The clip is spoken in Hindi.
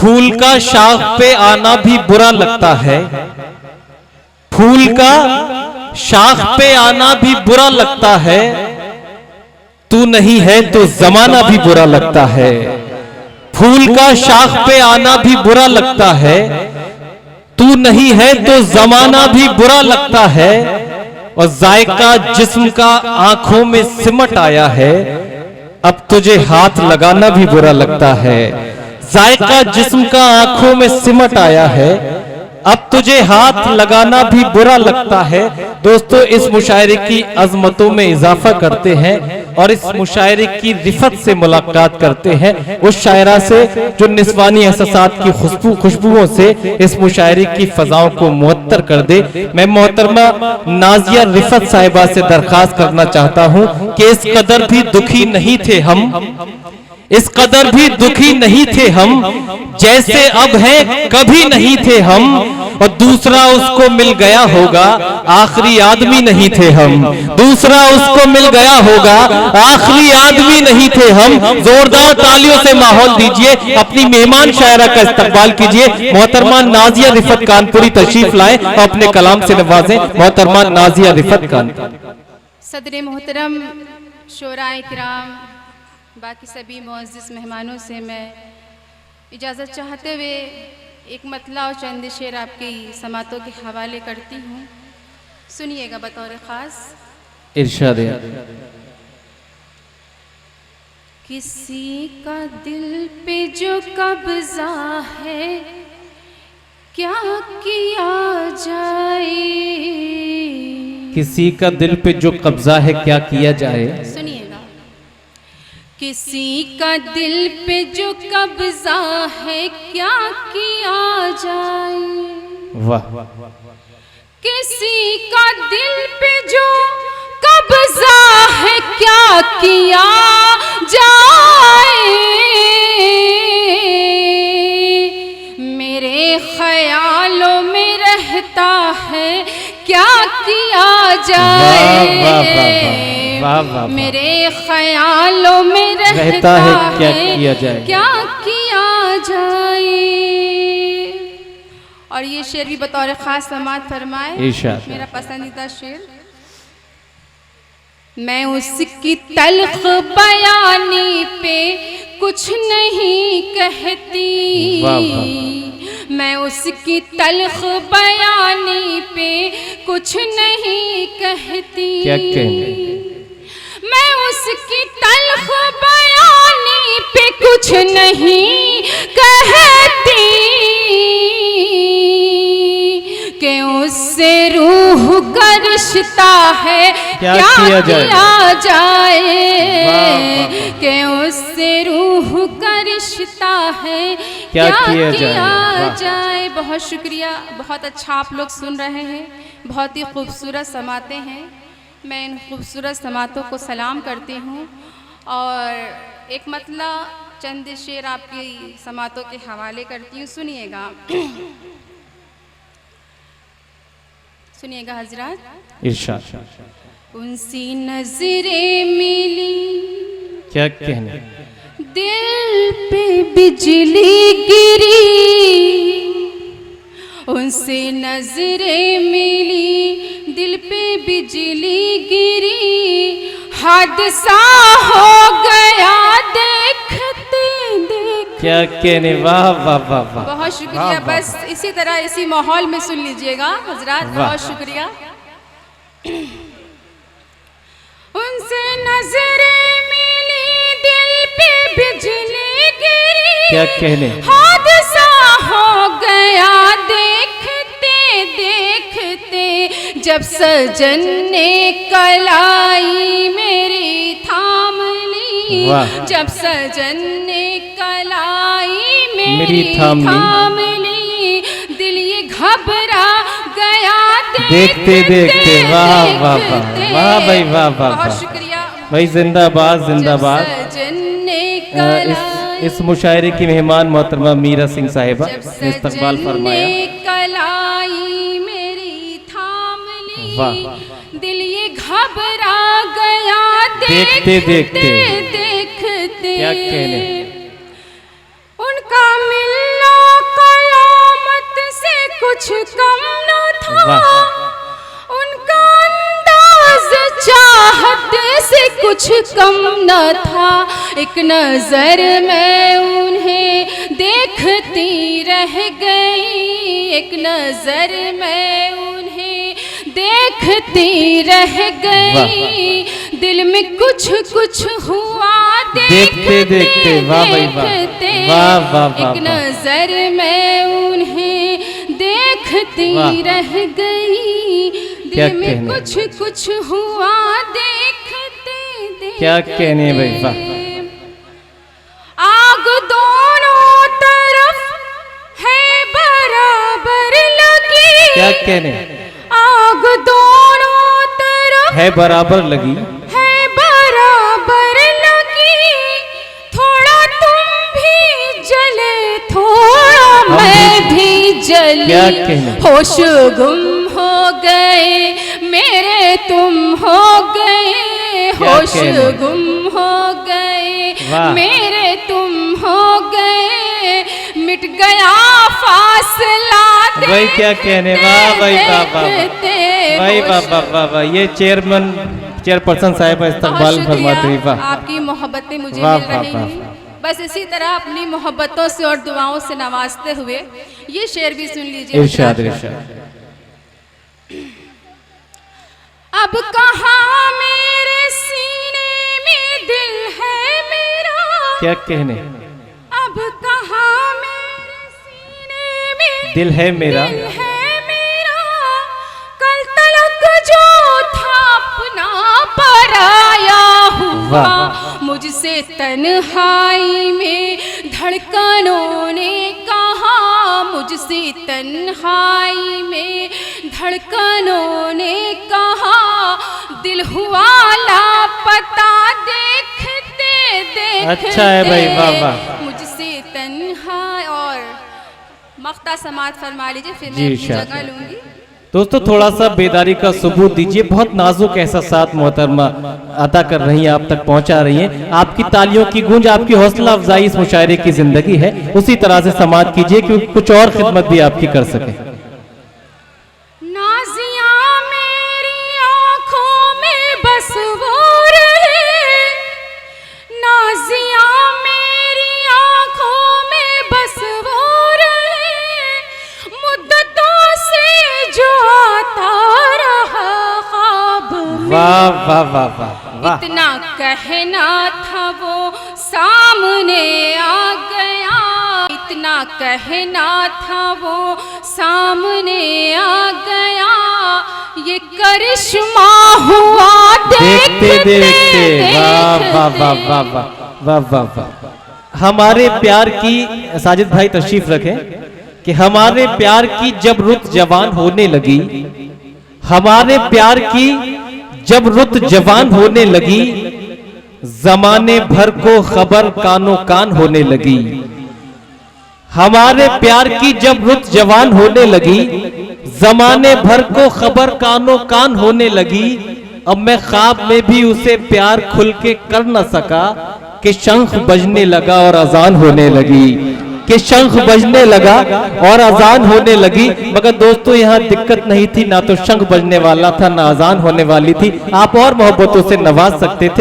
फूल का शाख पे आना भी बुरा लगता है, फूल का शाख पे आना भी बुरा लगता है, तू नहीं है तो जमाना भी बुरा लगता है। फूल का शाख पे आना भी बुरा लगता है, तू नहीं है तो जमाना भी बुरा लगता है। और जायका जिस्म का आंखों में सिमट आया है, अब तुझे हाथ लगाना भी बुरा लगता है। जायका जिस्म का आंखों में सिमट आया है, अब तुझे हाथ लगाना भी बुरा लगता है। दोस्तों, इस मुशायरे की अजमतों में इजाफा करते हैं और इस मुशायरे की रिफत से मुलाकात करते हैं, उस शायरा से जो निस्वानी एहसासात की खुशबुओं से इस मुशायरे की फजाओं को मुअत्तर कर दे। मैं मोहतरमा नाजिया रिफत साहिबा से दरखास्त करना चाहता हूं कि इस कदर भी दुखी नहीं थे हम, इस कदर भी दुखी नहीं थे हम, जैसे अब हैं कभी नहीं थे हम। और दूसरा उसको मिल गया होगा, आखिरी आदमी नहीं थे हम। दूसरा उसको मिल गया होगा, आखिरी आदमी नहीं थे हम। जोरदार तालियों से माहौल दीजिए, अपनी मेहमान शायरा का इस्तकबाल कीजिए। मोहतरमा नाजिया रिफत कानपुरी तशरीफ लाए और अपने कलाम से नवाजें। मोहतरमा नाजिया रिफत कानपुरी। सदर मोहतरम, शोराए किराम, बाकी सभी मुअज़्ज़िज़ मेहमानों से मैं इजाज़त चाहते हुए एक मतला और चंद शेर आपकी समातों के हवाले करती हूँ। सुनिएगा बतौर ख़ास। इरशाद। किसी का दिल पे जो कब्ज़ा है, क्या किया जाए। किसी का दिल पे जो कब्जा है, क्या किया जाए। सुनिएगा। किसी का दिल पे जो कब्जा है, क्या किया जाए। वाह। किसी का दिल पे जो कब्जा है, क्या किया जाए। मेरे ख्यालों में रहता है, क्या किया जाए। मेरे ख्यालों में रहता है, क्या किया जाए, क्या किया जाए। और ये शेर भी बतौर खास समात फरमाए, मेरा पसंदीदा शेर। मैं उसकी तल्ख बयानी पे कुछ नहीं कहती, मैं उसकी तल्ख बयानी पे कुछ नहीं कहती। क्या कहने? मैं उसकी तल्ख बयानी पे कुछ नहीं कहती, कि उससे रूह का रिश्ता है, क्या किया जाए। कि उससे रूह का रिश्ता है, क्या किया जाए। बहुत शुक्रिया, बहुत अच्छा आप लोग सुन रहे हैं, बहुत ही खूबसूरत समाते हैं। मैं इन खूबसूरत समातों को सलाम करती हूँ और एक मतला चंद शेर आपकी समातों के हवाले करती हूँ। सुनिएगा, सुनिएगा हजरात। इरशाद। उनसी नजरें मिली, क्या कहने। दिल पे बिजली गिरी, उनसे नजरें मिली, दिल पे बिजली गिरी। हादसा हो गया देखते देखते। क्या कहने। वाह वाह वाह वाह। बहुत शुक्रिया। बस इसी तरह इसी माहौल में सुन लीजिएगा हजरात। बहुत शुक्रिया। उनसे नजरें मिली, दिल पे बिजली गिरी। क्या कहने। हादसा हो गया देखते देखते, जब सजन ने कलाई मेरी थाम ली। जब सजन ने कलाई मेरी थाम ली, दिल ये घबरा गया देखते देखते। वाह वाह वाह वाह भाई, वाह वाह। बहुत शुक्रिया भाई, जिंदाबाद जिंदाबाद। इस मुशायरे की मेहमान मोहतरमा मीरा सिंह साहिबा ने इस्तकबाल फरमाया। कलाई मेरी थाम ली, दिल ये घबरा गया देखते देखते। क्या कहने। उनका मिलना कुछ कम न था, एक नजर में उन्हें देखती रह गई, एक नजर में उन्हें देखती रह गई, दिल में कुछ कुछ हुआ देखते देखते, वाह भाई वाह, वाह एक नजर में उन्हें देखती रह गई, दिल में कुछ कुछ हुआ देखते देखते। क्या कहने भाई वाह। आग दोनों तरफ है बराबर लगी, क्या कहने, आग दोनों तरफ है बराबर लगी, है बराबर लगी, थोड़ा तुम भी जले थोड़ा मैं भी जली, क्या कहने, होश गुम हो गए मेरे तुम हो गए, होश गुम हो गए मेरे तुम हो गए, मिट गया फासला। भाई क्या कहने, वाह भाई वाह भाई वाह वाह वाह। ये चेयरपर्सन साहिब इस्तकबाल फरमाती, वाह आपकी मोहब्बतें मुझे मिल रही। बस इसी तरह अपनी मोहब्बतों से और दुआओं से नवाजते हुए ये शेर भी सुन लीजिए। इरशाद इरशाद। अब कहाँ मेरे सीने में दिल है मेरा, क्या कहने, अब कहाँ मेरे सीने में दिल है मेरा, कल तलक जो था अपना पराया हुआ, मुझसे तन्हाई में धड़कनों ने कहा, मुझसे तन्हाई में धड़कनों ने कहा, दिल हुआ लापता देखते देखते। अच्छा है भाई वाह वाह। मुझसे तन्हा और मख्ता समात फरमा लीजिए, फिर मैं जी अपनी जगह लूंगी। दोस्तों थोड़ा सा बेदारी का सबूत दीजिए, बहुत नाजुक एहसासात मोहतरमा अदा कर रही हैं, आप तक पहुंचा रही हैं। आपकी तालियों की गूंज, आपकी हौसला अफजाई इस मुशायरे की जिंदगी है, उसी तरह से समात कीजिए क्योंकि कुछ और खिदमत भी आपकी कर सके। नाज़िया मेरी आंखों में बस वो रहे, नाज़िया मेरी आंखों में बस वो रहे, मुद्दतों से जो आता रहा ख्वाब में। वाह वाह वाह वाह। इतना कहना था वो सामने आ गया, इतना कहना था वो सामने आ गया, ये करिश्मा हुआ देखते देखते। वाह वाह वाह वाह वाह वाह वाह। हमारे प्यार की, साजिद भाई तशरीफ रखें, कि हमारे प्यार की जब रुत जवान होने लगी, हमारे प्यार की जब रुत जवान होने लगी, जमाने भर को खबर कानो कान होने लगी। हमारे प्यार की जब रुत जवान होने लगी, जमाने भर को खबर कानो कान होने लगी। अब मैं ख्वाब में भी उसे प्यार खुल के कर न सका, कि शंख बजने लगा और अजान होने लगी, कि शंख बजने लगा और अजान होने लगी। मगर दोस्तों यहाँ दिक्कत नहीं थी, ना तो शंख बजने वाला था ना अजान होने वाली थी, आप और मोहब्बतों से नवाज सकते थे।